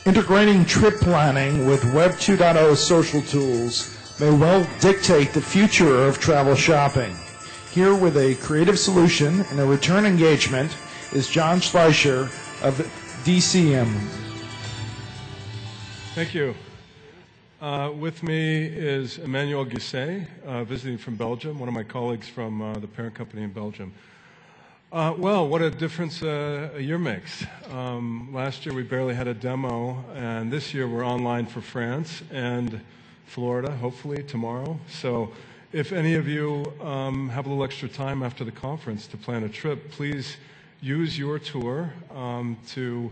Integrating trip planning with Web 2.0 social tools may well dictate the future of travel shopping. Here with a creative solution and a return engagement is John Schleicher of DCM. Thank you. With me is Emmanuel Guisset, visiting from Belgium, one of my colleagues from the parent company in Belgium. Well, what a difference a year makes. Last year we barely had a demo, and this year we're online for France and Florida, hopefully tomorrow. So if any of you have a little extra time after the conference to plan a trip, please use YourTour to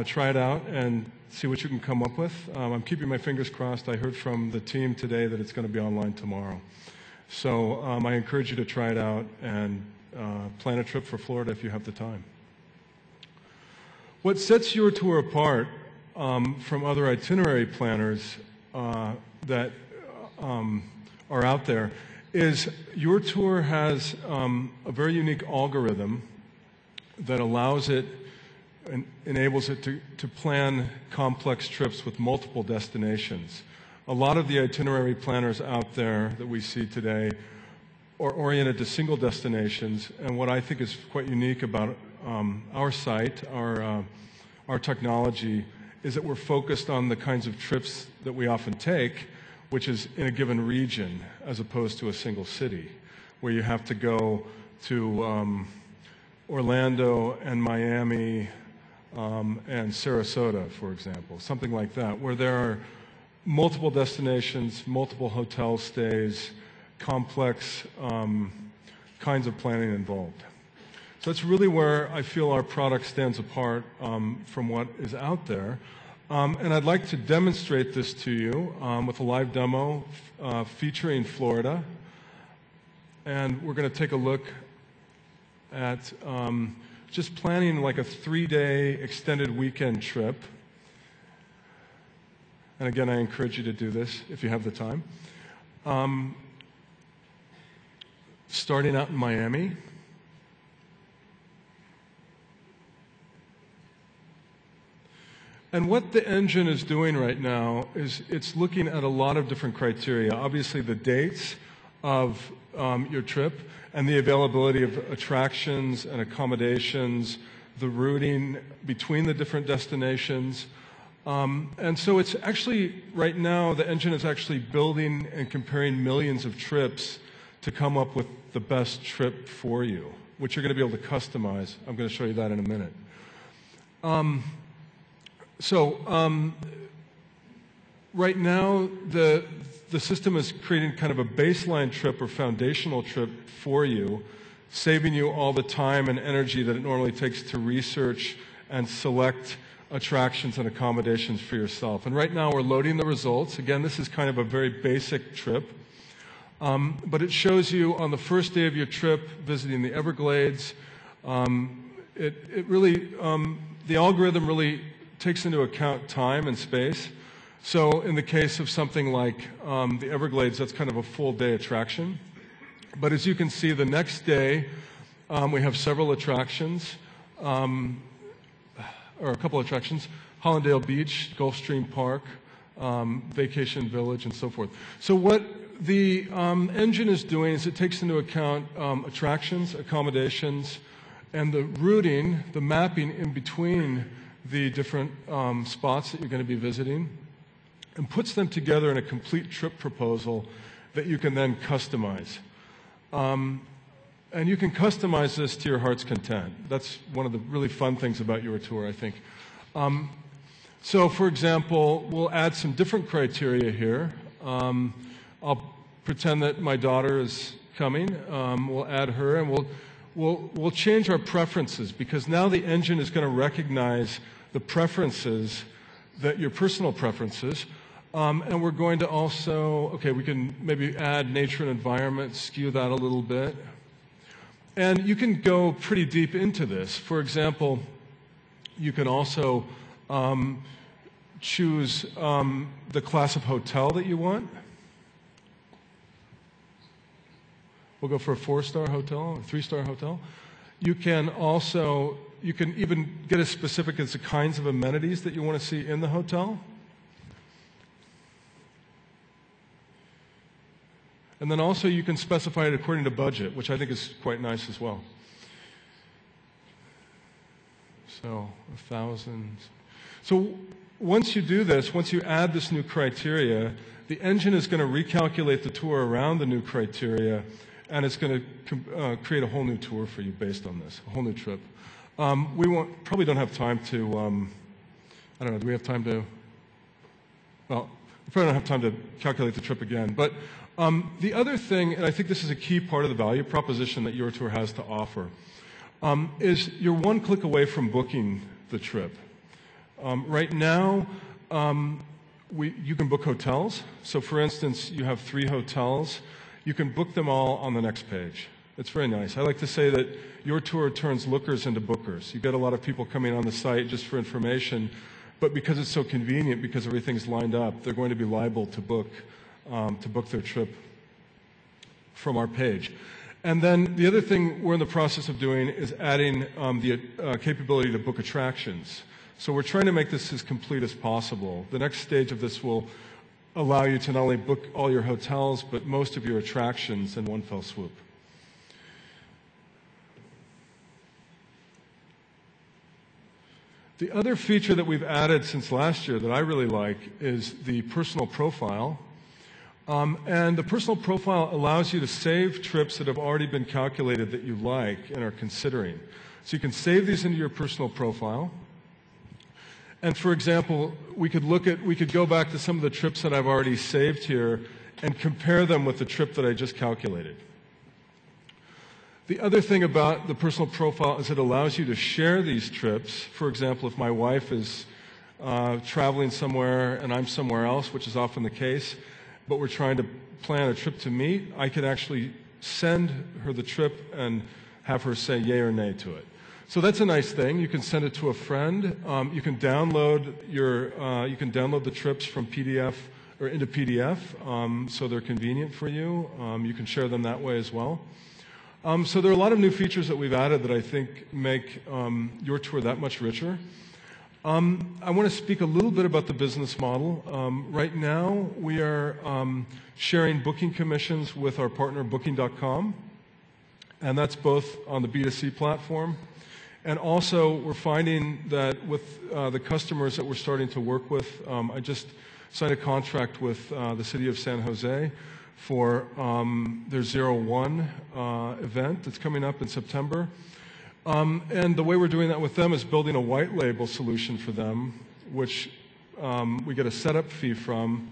try it out and see what you can come up with. I'm keeping my fingers crossed. I heard from the team today that it's going to be online tomorrow. So I encourage you to try it out and plan a trip for Florida if you have the time. What sets YourTour apart from other itinerary planners that are out there is YourTour has a very unique algorithm that allows it and enables it to plan complex trips with multiple destinations. A lot of the itinerary planners out there that we see today are oriented to single destinations, and what I think is quite unique about our site, our technology, is that we're focused on the kinds of trips that we often take, which is in a given region as opposed to a single city, where you have to go to Orlando and Miami and Sarasota, for example, something like that, where there are multiple destinations, multiple hotel stays, complex kinds of planning involved. So that's really where I feel our product stands apart from what is out there. And I'd like to demonstrate this to you with a live demo featuring Florida. And we're going to take a look at just planning like a 3-day extended weekend trip. And again, I encourage you to do this if you have the time. Starting out in Miami. And what the engine is doing right now is it's looking at a lot of different criteria. Obviously, the dates of your trip and the availability of attractions and accommodations, the routing between the different destinations. And so it's actually, right now, the engine is actually building and comparing millions of trips to come up with the best trip for you, which you're going to be able to customize. I'm going to show you that in a minute. Right now, the system is creating kind of a baseline trip or foundational trip for you, saving you all the time and energy that it normally takes to research and select attractions and accommodations for yourself. And right now, we're loading the results. Again, this is kind of a very basic trip. But it shows you on the first day of your trip visiting the Everglades. It really, the algorithm really takes into account time and space. So in the case of something like the Everglades, that's kind of a full day attraction. But as you can see, the next day we have several attractions, or a couple attractions: Hollandale Beach, Gulfstream Park, Vacation Village, and so forth. So what the engine is doing is it takes into account attractions, accommodations, and the routing, the mapping in between the different spots that you're going to be visiting, and puts them together in a complete trip proposal that you can then customize. And you can customize this to your heart's content. That's one of the really fun things about YourTour, I think. So, for example, we'll add some different criteria here. I'll pretend that my daughter is coming. We'll add her, and we'll change our preferences, because now the engine is going to recognize the preferences, that your personal preferences. And we're going to also, we can maybe add nature and environment, skew that a little bit. And you can go pretty deep into this. For example, you can also choose the class of hotel that you want. We'll go for a 4-star hotel, a 3-star hotel. You can also you can even get as specific as the kinds of amenities that you want to see in the hotel. And then also you can specify it according to budget, which I think is quite nice as well. So 1,000. So once you do this, once you add this new criteria, the engine is going to recalculate the tour around the new criteria, and it's going to create a whole new tour for you based on this, a whole new trip. We probably don't have time to, I don't know, do we have time to, well, we probably don't have time to calculate the trip again. But the other thing, and I think this is a key part of the value proposition that YourTour has to offer, is you're one click away from booking the trip. Right now, you can book hotels. So for instance, you have 3 hotels. You can book them all on the next page. It's very nice. I like to say that YourTour turns lookers into bookers. You get a lot of people coming on the site just for information, but because it's so convenient, because everything's lined up, they're going to be liable to book their trip from our page. And then the other thing we're in the process of doing is adding the capability to book attractions. So we're trying to make this as complete as possible. The next stage of this will allow you to not only book all your hotels, but most of your attractions in one fell swoop. The other feature that we've added since last year that I really like is the personal profile. And the personal profile allows you to save trips that have already been calculated that you like and are considering. So you can save these into your personal profile. And for example, we could go back to some of the trips that I've already saved here and compare them with the trip that I just calculated. The other thing about the personal profile is it allows you to share these trips. For example, if my wife is traveling somewhere and I'm somewhere else, which is often the case, but we're trying to plan a trip to meet, I could actually send her the trip and have her say yay or nay to it. So that's a nice thing. You can send it to a friend. You can download the trips from PDF or into PDF, so they're convenient for you. You can share them that way as well. So there are a lot of new features that we've added that I think make YourTour that much richer. I want to speak a little bit about the business model. Right now, we are sharing booking commissions with our partner Booking.com, and that's both on the B2C platform. And also, we're finding that with the customers that we're starting to work with, I just signed a contract with the city of San Jose for their 01 event that's coming up in September. And the way we're doing that with them is building a white label solution for them, which we get a setup fee from,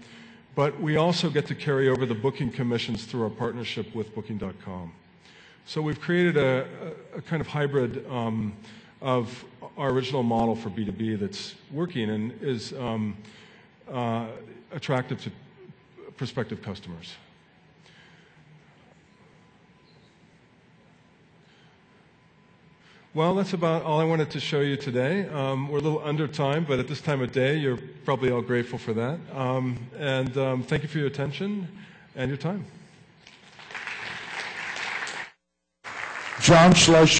but we also get to carry over the booking commissions through our partnership with Booking.com. So we've created a kind of hybrid of our original model for B2B that's working and is attractive to prospective customers. Well, that's about all I wanted to show you today. We're a little under time, but at this time of day, you're probably all grateful for that. Thank you for your attention and your time. John Schleich.